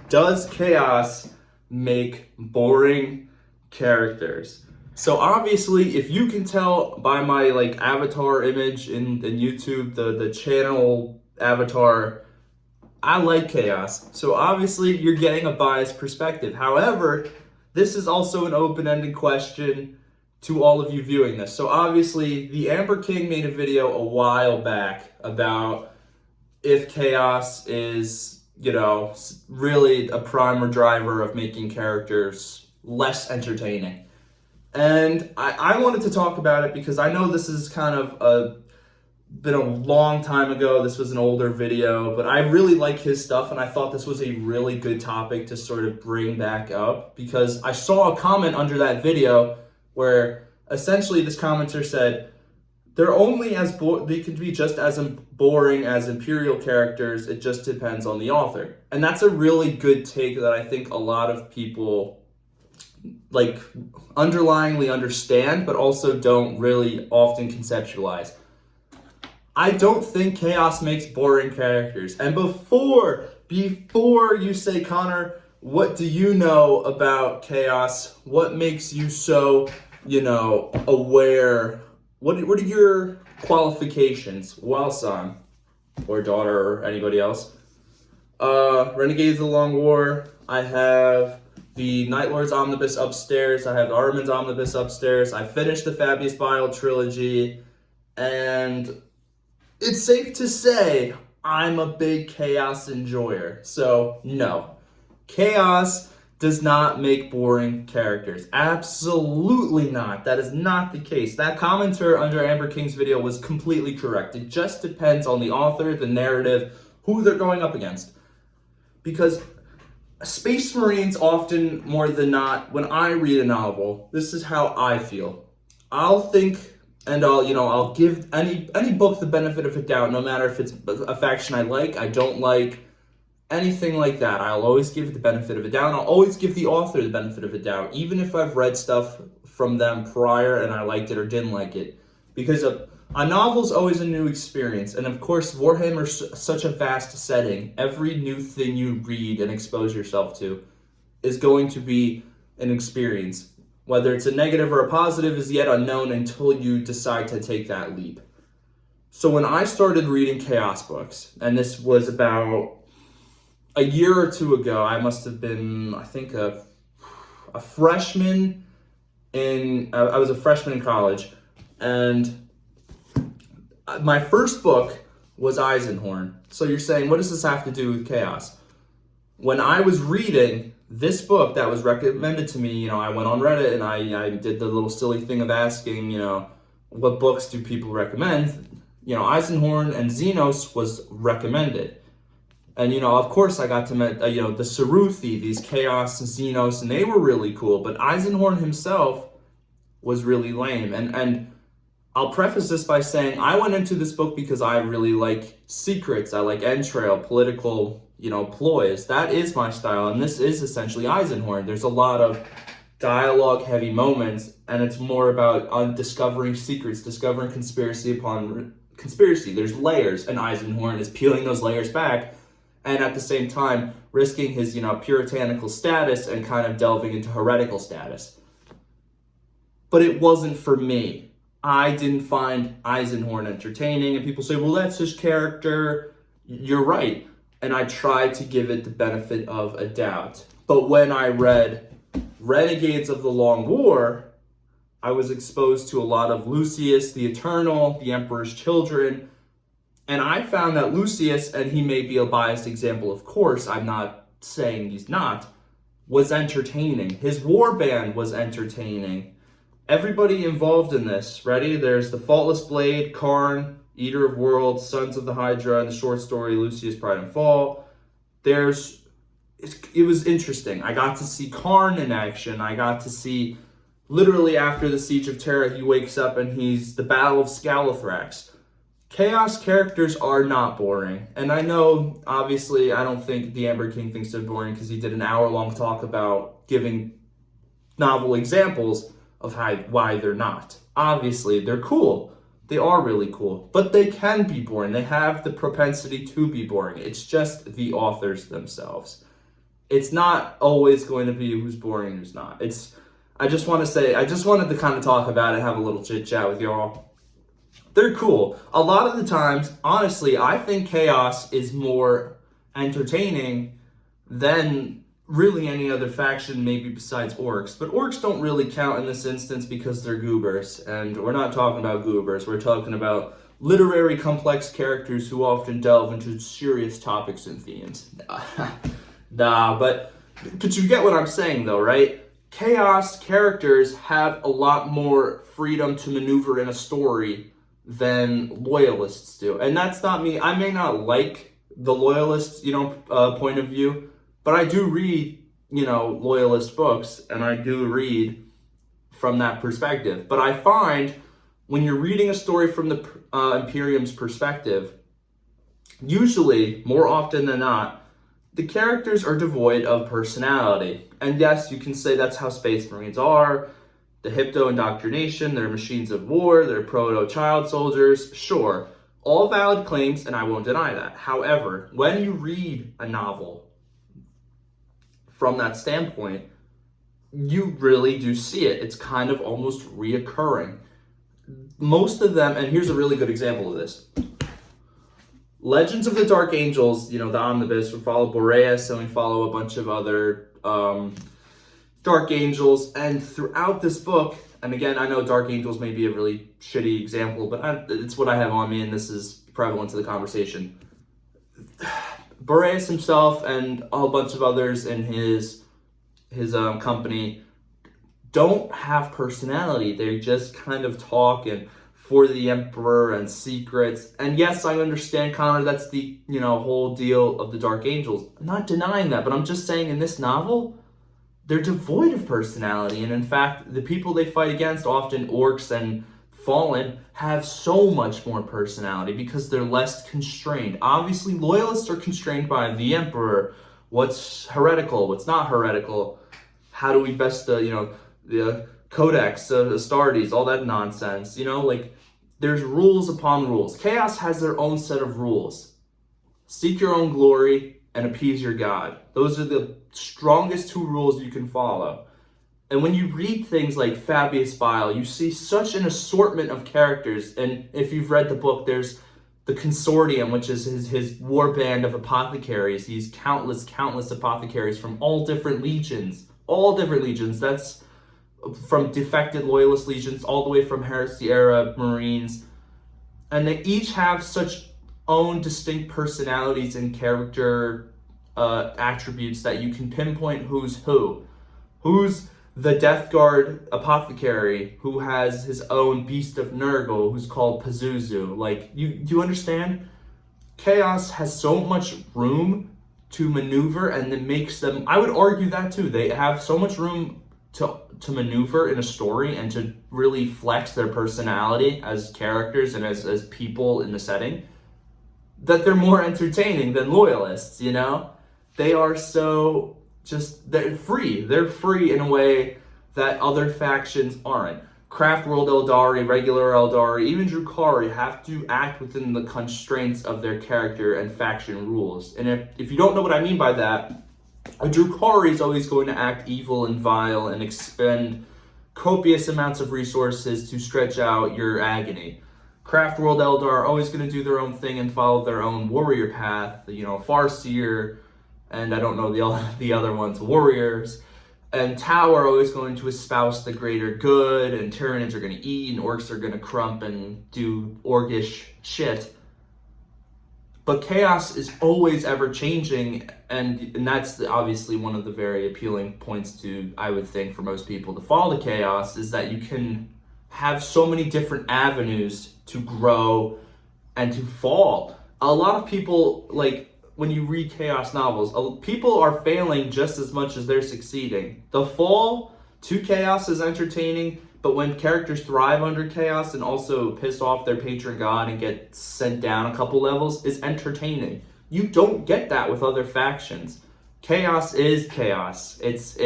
Does chaos make boring characters? So obviously, if you can tell by my avatar image in YouTube, the channel avatar, I like chaos. So obviously, you're getting a biased perspective. However, this is also an open-ended question to all of you viewing this. So obviously, the Amber King made a video a while back about if chaos is, really a primer driver of making characters less entertaining. And I wanted to talk about it because I know this is kind of been a long time ago. This was an older video, but I really like his stuff, and I thought this was a really good topic to sort of bring back up because I saw a comment under that video where essentially this commenter said, they're only they can be just as boring as Imperial characters. It just depends on the author. And that's a really good take that I think a lot of people underlyingly understand, but also don't really often conceptualize. I don't think chaos makes boring characters. And before you say, Connor, what do you know about chaos? What makes you so, aware? What are your qualifications, Walsan, or daughter, or anybody else? Renegades of the Long War. I have the Night Lord's Omnibus upstairs. I have Armin's Omnibus upstairs. I finished the Fabius Bile trilogy, and it's safe to say I'm a big chaos enjoyer. So no, chaos does not make boring characters. Absolutely not. That is not the case. That commenter under Amber King's video was completely correct. It just depends on the author, the narrative, who they're going up against. Because Space Marines often, more than not, when I read a novel, this is how I feel. I'll think and I'll give any book the benefit of a doubt, no matter if it's a faction I like, I don't like, anything like that. I'll always give the benefit of a doubt. I'll always give the author the benefit of a doubt, even if I've read stuff from them prior and I liked it or didn't like it. Because a novel's always a new experience. And of course, Warhammer's such a vast setting. Every new thing you read and expose yourself to is going to be an experience. Whether it's a negative or a positive is yet unknown until you decide to take that leap. So when I started reading Chaos books, and this was about a year or two ago, I must have been, I think, a freshman I was a freshman in college, and my first book was Eisenhorn. So you're saying, what does this have to do with chaos? When I was reading this book that was recommended to me, I went on Reddit and I did the little silly thing of asking, what books do people recommend? Eisenhorn and Xenos was recommended. And, of course I got to meet, the Ceruthi, these Chaos and Xenos, and they were really cool. But Eisenhorn himself was really lame. And I'll preface this by saying I went into this book because I really like secrets. I like entrail, political, ploys. That is my style. And this is essentially Eisenhorn. There's a lot of dialogue-heavy moments, and it's more about discovering secrets, discovering conspiracy upon conspiracy. There's layers, and Eisenhorn is peeling those layers back, and at the same time, risking his, puritanical status and kind of delving into heretical status. But it wasn't for me. I didn't find Eisenhorn entertaining, and people say, well, that's his character. You're right. And I tried to give it the benefit of a doubt. But when I read Renegades of the Long War, I was exposed to a lot of Lucius the Eternal, the Emperor's Children, and I found that Lucius, and he may be a biased example, of course, I'm not saying he's not, was entertaining. His warband was entertaining. Everybody involved in this, ready? There's the Faultless Blade, Karn, Eater of Worlds, Sons of the Hydra, and the short story Lucius Pride and Fall. It was interesting. I got to see Karn in action. I got to see, literally after the Siege of Terra, he wakes up and he's the Battle of Scalathrax. Chaos characters are not boring. And I know, obviously, I don't think the Amber King thinks they're boring because he did an hour-long talk about giving novel examples of why they're not. Obviously, they're cool. They are really cool. But they can be boring. They have the propensity to be boring. It's just the authors themselves. it's not always going to be who's boring and who's not. I just wanted to kind of talk about it, have a little chit chat with y'all. They're cool. A lot of the times, honestly, I think Chaos is more entertaining than really any other faction, maybe besides Orcs. But Orcs don't really count in this instance because they're goobers. And we're not talking about goobers. We're talking about literary complex characters who often delve into serious topics and themes. But you get what I'm saying though, right? Chaos characters have a lot more freedom to maneuver in a story than loyalists do. And that's not me. I may not like the loyalist, point of view, but I do read, loyalist books, and I do read from that perspective. But I find when you're reading a story from the Imperium's perspective, usually, more often than not, the characters are devoid of personality. And yes, you can say that's how Space Marines are. The Hypto indoctrination, they're machines of war, they're proto-child soldiers, sure. All valid claims, and I won't deny that. However, when you read a novel from that standpoint, you really do see it. It's kind of almost reoccurring. Most of them, and here's a really good example of this. Legends of the Dark Angels, the omnibus, we follow Boreas and we follow a bunch of other Dark Angels. And throughout this book, and again, I know Dark Angels may be a really shitty example, but it's what I have on me and this is prevalent to the conversation. Boreas himself and a whole bunch of others in his company don't have personality. They just kind of talk and for the Emperor and secrets. And yes, I understand, Connor, that's the, whole deal of the Dark Angels. I'm not denying that, but I'm just saying in this novel, they're devoid of personality. And in fact, the people they fight against, often Orcs and Fallen, have so much more personality because they're less constrained. Obviously, Loyalists are constrained by the Emperor. What's heretical, what's not heretical. How do we best, the Codex, Astartes, all that nonsense. There's rules upon rules. Chaos has their own set of rules. Seek your own glory and appease your God. Those are the strongest two rules you can follow. And when you read things like Fabius Bile, you see such an assortment of characters. And if you've read the book, there's the Consortium, which is his war band of apothecaries. He's countless apothecaries from all different legions. That's from defected loyalist legions all the way from Heresy era Marines. And they each have such own distinct personalities and character attributes that you can pinpoint who's who. Who's the Death Guard apothecary who has his own Beast of Nurgle who's called Pazuzu. You understand? Chaos has so much room to maneuver, and it makes them, I would argue that too, they have so much room to maneuver in a story and to really flex their personality as characters and as people in the setting, that they're more entertaining than loyalists, They are so they're free. They're free in a way that other factions aren't. Craft World Eldari, regular Eldari, even Drukhari have to act within the constraints of their character and faction rules. And if you don't know what I mean by that, a Drukhari is always going to act evil and vile and expend copious amounts of resources to stretch out your agony. Craft World Eldar are always going to do their own thing and follow their own warrior path. Farseer, and I don't know the other ones, warriors. And Tau are always going to espouse the greater good, and Tyranids are going to eat, and Orcs are going to crump and do Orcish shit. But Chaos is always ever changing, and that's obviously one of the very appealing points to, I would think, for most people to follow the Chaos, is that you can have so many different avenues to grow and to fall. A lot of people, when you read Chaos novels, people are failing just as much as they're succeeding. The fall to Chaos is entertaining, but when characters thrive under Chaos and also piss off their patron god and get sent down a couple levels is entertaining. You don't get that with other factions. Chaos is chaos. It's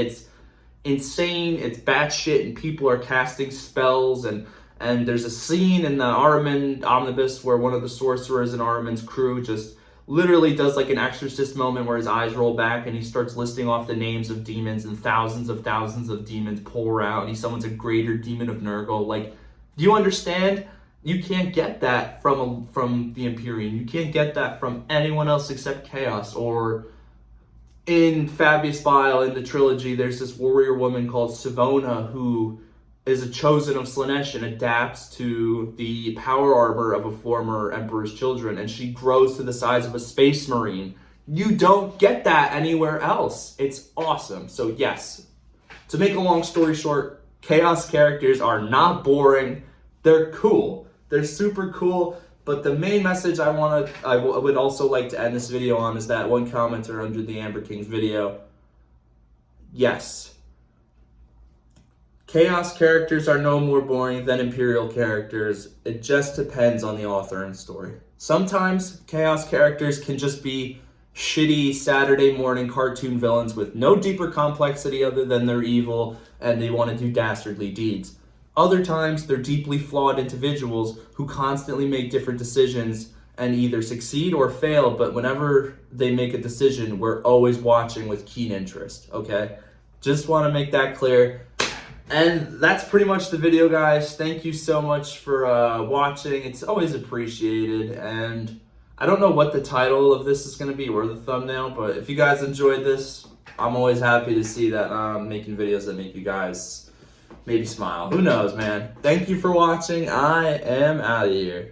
insane, it's batshit, and people are casting spells, and there's a scene in the Ahriman omnibus where one of the sorcerers in Ahriman's crew just literally does like an exorcist moment where his eyes roll back and he starts listing off the names of demons, and thousands of demons pour out, and he summons a greater demon of Nurgle. Like, do you understand? You can't get that from the Empyrean. You can't get that from anyone else except Chaos. Or in Fabius Bile, in the trilogy, there's this warrior woman called Sivona who is a chosen of Slaanesh and adapts to the power armor of a former Emperor's children, and she grows to the size of a space marine. You don't get that anywhere else. It's awesome. So yes, to make a long story short, Chaos characters are not boring. They're cool. They're super cool. But the main message I would also like to end this video on is that one commenter under the Amber King's video. Yes, Chaos characters are no more boring than Imperial characters. It just depends on the author and story. Sometimes Chaos characters can just be shitty Saturday morning cartoon villains with no deeper complexity other than they're evil and they want to do dastardly deeds. Other times, they're deeply flawed individuals who constantly make different decisions and either succeed or fail, but whenever they make a decision, we're always watching with keen interest, okay? Just want to make that clear. And that's pretty much the video, guys. Thank you so much for watching. It's always appreciated. And I don't know what the title of this is going to be or the thumbnail, but if you guys enjoyed this, I'm always happy to see that I'm making videos that make you guys maybe smile. Who knows, man? Thank you for watching. I am out of here.